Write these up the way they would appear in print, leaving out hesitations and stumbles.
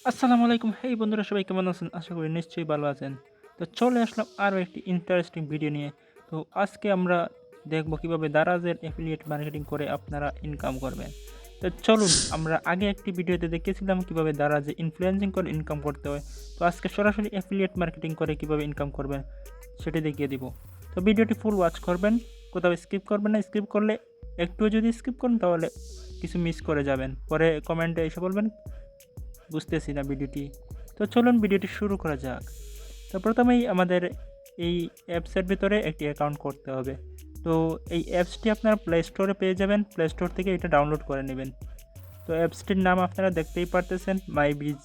আসসালামু আলাইকুম। হেই বন্ধুরা, সবাই কেমন আছেন? আশা করি নিশ্চয়ই ভালো আছেন। তো চলে আসলাম আরও একটি ইন্টারেস্টিং ভিডিও নিয়ে। তো আজকে আমরা দেখব কিভাবে দারাজের অ্যাফিলিয়েট মার্কেটিং করে আপনারা ইনকাম করবেন। তো চলুন, আমরা আগে একটি ভিডিওতে দেখিয়েছিলাম কিভাবে দারাজে ইনফ্লুয়েন্সিং করে ইনকাম করতে হয়। তো আজকে সরাসরি অ্যাফিলিয়েট মার্কেটিং করে কিভাবে ইনকাম করবেন সেটি দেখিয়ে দিব। তো ভিডিওটি ফুল ওয়াচ করবেন, কোথাও স্কিপ করবেন না। স্কিপ করলে, একটুও যদি স্কিপ করেন তাহলে কিছু মিস করে যাবেন। পরে কমেন্টে এসে বলবেন বুঝতেছি না ভিডিওটি। তো চলুন ভিডিওটি শুরু করা যাক। তো প্রথমেই আমাদের এই অ্যাপসের ভিতরে একটি অ্যাকাউন্ট করতে হবে। তো এই অ্যাপসটি আপনারা প্লে স্টোরে পেয়ে যাবেন। প্লে স্টোর থেকে এটা ডাউনলোড করে নেবেন। তো অ্যাপসটির নাম আপনারা দেখতেই পারতেছেন, মাই বিজ।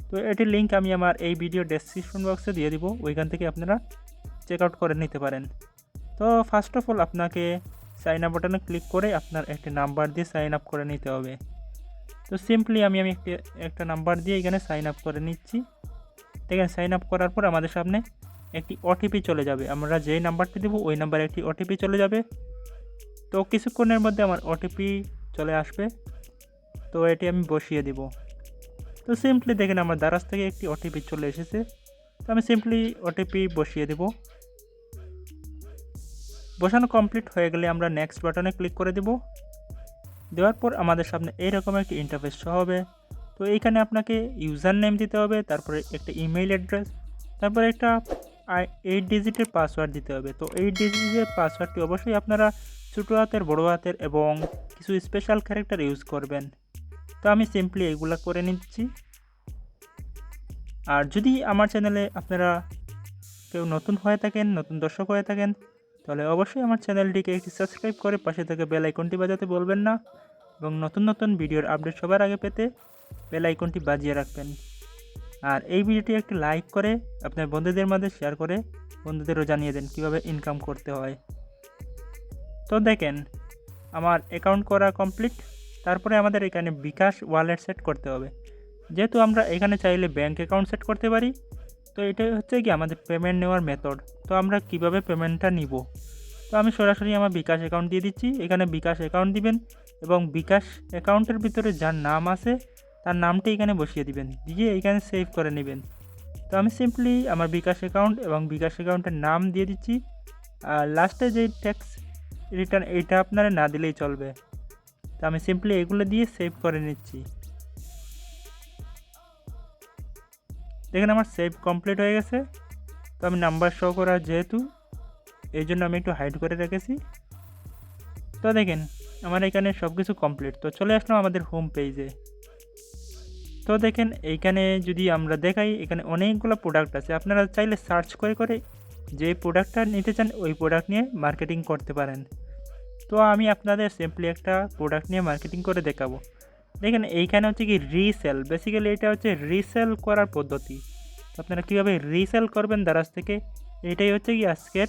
তো এটির লিঙ্ক আমি আমার এই ভিডিও ডেসক্রিপশন বক্সে দিয়ে দিব, ওইখান থেকে আপনারা চেক আউট করে নিতে পারেন। তো ফার্স্ট অফ অল আপনাকে সাইন আপ বাটনে ক্লিক করে আপনার একটি নাম্বার দিয়ে সাইন আপ করে নিতে হবে। তো সিম্পলি আমি একটা নাম্বার দিয়ে এখানে সাইন আপ করে নিচ্ছি। দেখেন, সাইন আপ করার পর আমাদের সামনে একটি ওটিপি চলে যাবে। আমরা যেই নাম্বারটি দেবো ওই নাম্বারে একটি ওটিপি চলে যাবে। তো কিছুক্ষণের মধ্যে আমার ওটিপি চলে আসবে। তো এটি আমি বসিয়ে দিব। তো সিম্পলি দেখেন, আমার দারাজ থেকে একটি ওটিপি চলে এসেছে। তো আমি সিম্পলি ওটিপি বসিয়ে দেব। বসানো কমপ্লিট হয়ে গেলে আমরা নেক্সট বাটনে ক্লিক করে দেব। দেওয়ার পর আমাদের সামনে এইরকম একটি ইন্টারফেস শো হবে। তো এইখানে আপনাকে ইউজার নেম দিতে হবে, তারপরে একটা ইমেইল অ্যাড্রেস, তারপরে একটা 8 ডিজিটের পাসওয়ার্ড দিতে হবে। তো 8 ডিজিটের পাসওয়ার্ডটি অবশ্যই আপনারা ছোটো হাতের, বড়ো হাতের এবং কিছু স্পেশাল ক্যারেক্টার ইউজ করবেন। তো আমি সিম্পলি এগুলো করে নিচ্ছি। আর যদি আমার চ্যানেলে আপনারা কেউ নতুন হয়ে থাকেন, নতুন দর্শক হয়ে থাকেন, তাহলে অবশ্যই আমার চ্যানেলটিকে একটি সাবস্ক্রাইব করে পাশে থেকে বেল আইকনটি বাজাতে বলবেন না, এবং নতুন নতুন ভিডিওর আপডেট সবার আগে পেতে বেল আইকনটি বাজিয়ে রাখবেন। আর এই ভিডিওটি একটি লাইক করে আপনার বন্ধুদের মাঝে শেয়ার করে বন্ধুদেরও জানিয়ে দেন কীভাবে ইনকাম করতে হয়। তো দেখেন, আমার অ্যাকাউন্ট করা কমপ্লিট। তারপরে আমাদের এখানে বিকাশ ওয়ালেট সেট করতে হবে। যেহেতু আমরা এখানে চাইলে ব্যাঙ্ক অ্যাকাউন্ট সেট করতে পারি, তো এটাই হচ্ছে কি আমাদের পেমেন্ট নেওয়ার মেথড। তো আমরা কিভাবে পেমেন্টটা নিব, তো আমি সরাসরি আমার বিকাশ অ্যাকাউন্ট দিয়ে দিচ্ছি। এখানে বিকাশ অ্যাকাউন্ট দিবেন এবং বিকাশ অ্যাকাউন্টের ভিতরে যার নাম আছে তার নামটা এখানে বসিয়ে দিবেন, দিয়ে এখানে সেভ করে নেবেন। তো আমি সিম্পলি আমার বিকাশ অ্যাকাউন্ট এবং বিকাশ অ্যাকাউন্টের নাম দিয়ে দিচ্ছি। আর লাস্টে যে ট্যাক্স রিটার্ন, এইটা আপনারা না দিলেই চলবে। তো আমি সিম্পলি এগুলো দিয়ে সেভ করে নিচ্ছি। দেখেন, আমার সেভ কমপ্লিট হয়ে গেছে। তো আমি নাম্বার শো করার যেহেতু, এই জন্য আমি একটু হাইড করে রেখেছি। তো দেখেন, আমার এখানে সব কিছু কমপ্লিট। তো চলে আসলাম আমাদের হোম পেজে। তো দেখেন, এইখানে যদি আমরা দেখাই, এখানে অনেকগুলো প্রোডাক্ট আছে। আপনারা চাইলে সার্চ করে করে যে প্রোডাক্টটা নিতে চান ওই প্রোডাক্ট নিয়ে মার্কেটিং করতে পারেন। তো আমি আপনাদের সিম্পলি একটা প্রোডাক্ট নিয়ে মার্কেটিং করে দেখাবো। দেখেন, এইখানে হচ্ছে কি রিসেল, বেসিক্যালি এটা হচ্ছে রিসেল করার পদ্ধতি। তো আপনারা কীভাবে রিসেল করবেন দারাজ থেকে, এটাই হচ্ছে কি আজকের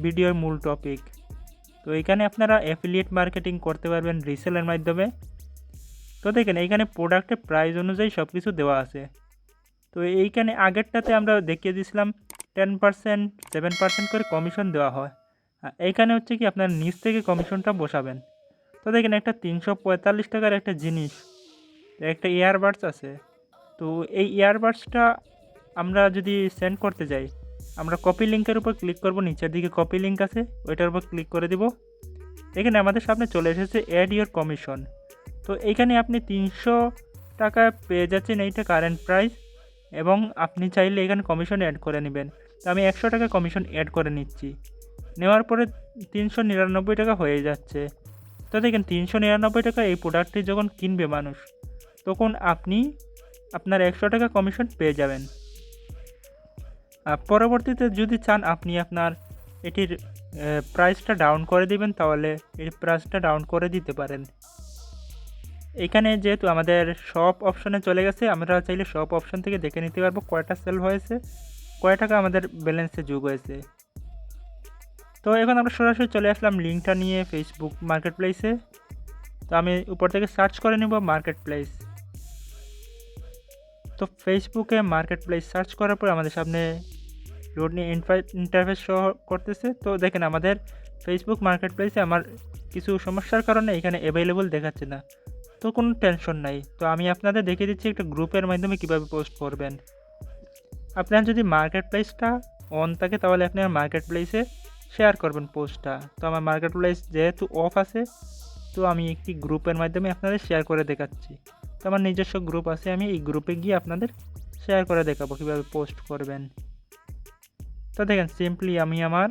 ভিডিওর মূল টপিক। তো এইখানে আপনারা অ্যাফিলিয়েট মার্কেটিং করতে পারবেন রিসেলের মাধ্যমে। তো দেখেন, এইখানে প্রোডাক্টের প্রাইস অনুযায়ী সব কিছু দেওয়া আছে। তো এইখানে আগেরটাতে আমরা দেখিয়ে দিয়েছিলাম 10%, 7% করে কমিশন দেওয়া হয়। এইখানে হচ্ছে কি আপনার নিচ থেকে কমিশনটা বসাবেন। তো দেখেন, একটা 345 টাকার একটা জিনিস, একটা ইয়ারবাডস আছে। তো এই ইয়ারবাডসটা আমরা যদি সেন্ড করতে যাই, আমরা কপি লিঙ্কের উপর ক্লিক করব। নিচের দিকে কপি লিঙ্ক আছে, ওইটার উপর ক্লিক করে দিব। এখানে আমাদের সামনে চলে এসেছে অ্যাড ইওর কমিশন। তো এইখানে আপনি 300 টাকা পেয়ে যাচ্ছেন, এইটা কারেন্ট প্রাইস, এবং আপনি চাইলে এখানে কমিশন অ্যাড করে নেবেন। তো আমি 100 টাকা কমিশন অ্যাড করে নিচ্ছি। নেওয়ার পরে 399 টাকা হয়ে যাচ্ছে। তো দেখেন, 399 টাকা এই প্রোডাক্টটি যখন কিনবে মানুষ, তখন আপনি আপনার 100 টাকা কমিশন পেয়ে যাবেন। পরবর্তীতে যদি চান আপনি আপনার এটির প্রাইসটা ডাউন করে দিবেন, তাহলে এই প্রাইসটা ডাউন করে দিতে পারেন। এখানে যেহেতু আমাদের শপ অপশনে চলে গেছে, আমরা চাইলে শপ অপশন থেকে দেখে নিতে পারবো কয়টা সেল হয়েছে, কয় টাকা আমাদের ব্যালেন্সে যোগ হয়েছে। তো এখন আমরা সরাসরি চলে আসলাম লিঙ্কটা নিয়ে ফেসবুক মার্কেট প্লেসে। তো আমি উপর থেকে সার্চ করে নেব মার্কেট প্লেস। তো ফেসবুকে মার্কেট প্লেস সার্চ করার পর আমাদের সামনে লোড নিয়ে ইন্টারফেস শো করতেছে। তো দেখেন, আমাদের ফেসবুক মার্কেট প্লেসে আমার কিছু সমস্যার কারণে এখানে অ্যাভেলেবল দেখাচ্ছে না। তো তো কোনো টেনশন নাই। তো আমি আপনাদের দেখিয়ে দিচ্ছি একটা গ্রুপের মাধ্যমে কীভাবে পোস্ট করবেন। আপনার যদি মার্কেট প্লেসটা অন থাকে তাহলে আপনার মার্কেট প্লেসে শেয়ার করবেন পোস্টটা। তো আমার মার্কেট প্লেস যেহেতু অফ আছে, তো আমি একটি গ্রুপের মাধ্যমে আপনাদের শেয়ার করে দেখাচ্ছি। তো আমার নিজস্ব গ্রুপ আছে, আমি এই গ্রুপে গিয়ে আপনাদের শেয়ার করে দেখাবো কীভাবে পোস্ট করবেন। তো দেখেন সিম্পলি আমি আমার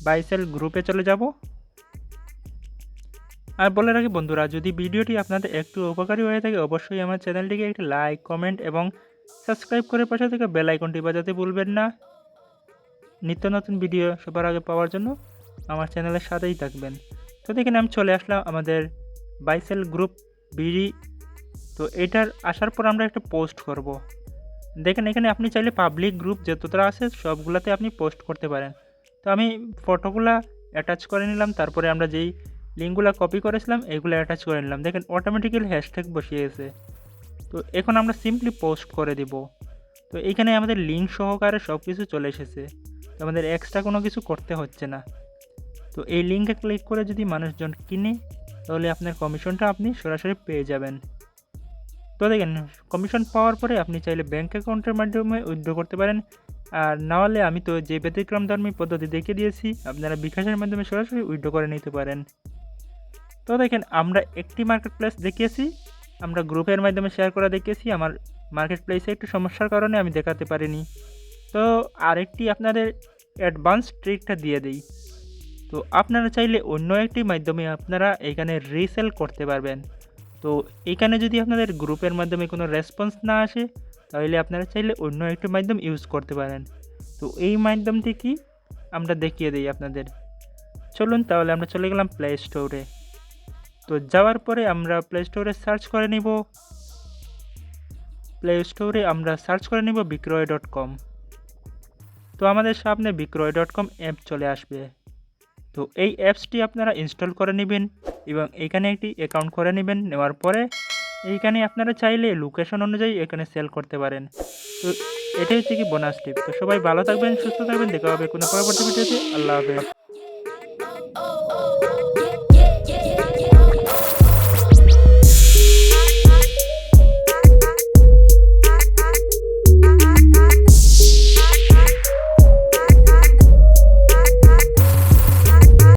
বাই সেল গ্রুপে চলে যাব। আর বলে রাখি বন্ধুরা, যদি ভিডিওটি আপনাদের একটু উপকারী হয়ে থাকে অবশ্যই আমার চ্যানেলটিকে একটি লাইক, কমেন্ট এবং সাবস্ক্রাইব করে পাশে থেকে বেল আইকনটি বাজাতে ভুলবেন না। নিত্য নতুন ভিডিও সবার আগে পাওয়ার জন্য আমার চ্যানেলের সাথেই থাকবেন। তো দেখেন আমি চলে আসলাম আমাদের বাই সেল গ্রুপ বিডি। তো এটার আসার পর আমরা একটা পোস্ট করব। দেখেন এখানে আপনি চাইলে পাবলিক গ্রুপ যতটা আছে সবগুলোতে আপনি পোস্ট করতে পারেন। তো আমি ফটোগুলা অ্যাটাচ করে নিলাম, তারপরে আমরা যেই লিঙ্কগুলো কপি করেছিলাম এইগুলো অ্যাটাচ করে নিলাম। দেখেন অটোমেটিক্যালি হ্যাশট্যাগ বসিয়ে গেছে। তো এখন আমরা সিম্পলি পোস্ট করে দিব। তো এইখানে আমাদের লিঙ্ক সহকারে সব কিছু চলে এসেছে। তো আমাদের এক্সট্রা কোনো কিছু করতে হচ্ছে না। তো এই লিঙ্কে ক্লিক করে যদি মানুষজন কিনে তাহলে আপনার কমিশনটা আপনি সরাসরি পেয়ে যাবেন। তো দেখেন কমিশন পাওয়ার পরে আপনি চাইলে ব্যাঙ্ক অ্যাকাউন্টের মাধ্যমে উইথড্র করতে পারেন, আর না হলে আমি তো যে ব্যতিক্রমধর্মী পদ্ধতি দেখিয়ে দিয়েছি আপনারা বিকাশের মাধ্যমে সরাসরি উইথড্র করে নিতে পারেন। তো দেখেন আমরা একটি মার্কেট প্লেস দেখিয়েছি, আমরা গ্রুপের মাধ্যমে শেয়ার করা দেখিয়েছি। আমার মার্কেট প্লেসে একটু সমস্যার কারণে আমি দেখাতে পারিনি। তো আরেকটি আপনাদের অ্যাডভান্স ট্রিকটা দিয়ে দিই। তো আপনারা চাইলে অন্য একটি মাধ্যমে আপনারা এখানে রিসেল করতে পারবেন। তো এখানে যদি আপনাদের গ্রুপের মাধ্যমে কোনো রেসপন্স না আসে তাহলে আপনারা চাইলে অন্য একটি মাধ্যম ইউজ করতে পারেন। তো এই মাধ্যমটি কি আমরা দেখিয়ে দিই আপনাদের। চলুন তাহলে আমরা চলে গেলাম প্লে স্টোরে। তো যাওয়ার পরে আমরা প্লে স্টোরে সার্চ করে নিব। প্লে স্টোরে আমরা সার্চ করে নিব বিক্রয়.com। তো আমাদের সামনে বিক্রয়.com অ্যাপ চলে আসবে। তো এই অ্যাপসটি আপনারা ইনস্টল করে নেবেন এবং এখানে একটি অ্যাকাউন্ট করে নেবেন। নেওয়ার পরে এইখানে আপনারা চাইলে লোকেশন অনুযায়ী এখানে সেল করতে পারেন। তো এটাই হচ্ছে কি বোনাস টিপ। তো সবাই ভালো থাকবেন, সুস্থ থাকবেন, দেখা হবে কোনো পরবর্তী ভিডিওতে। আল্লাহ হাফেজ।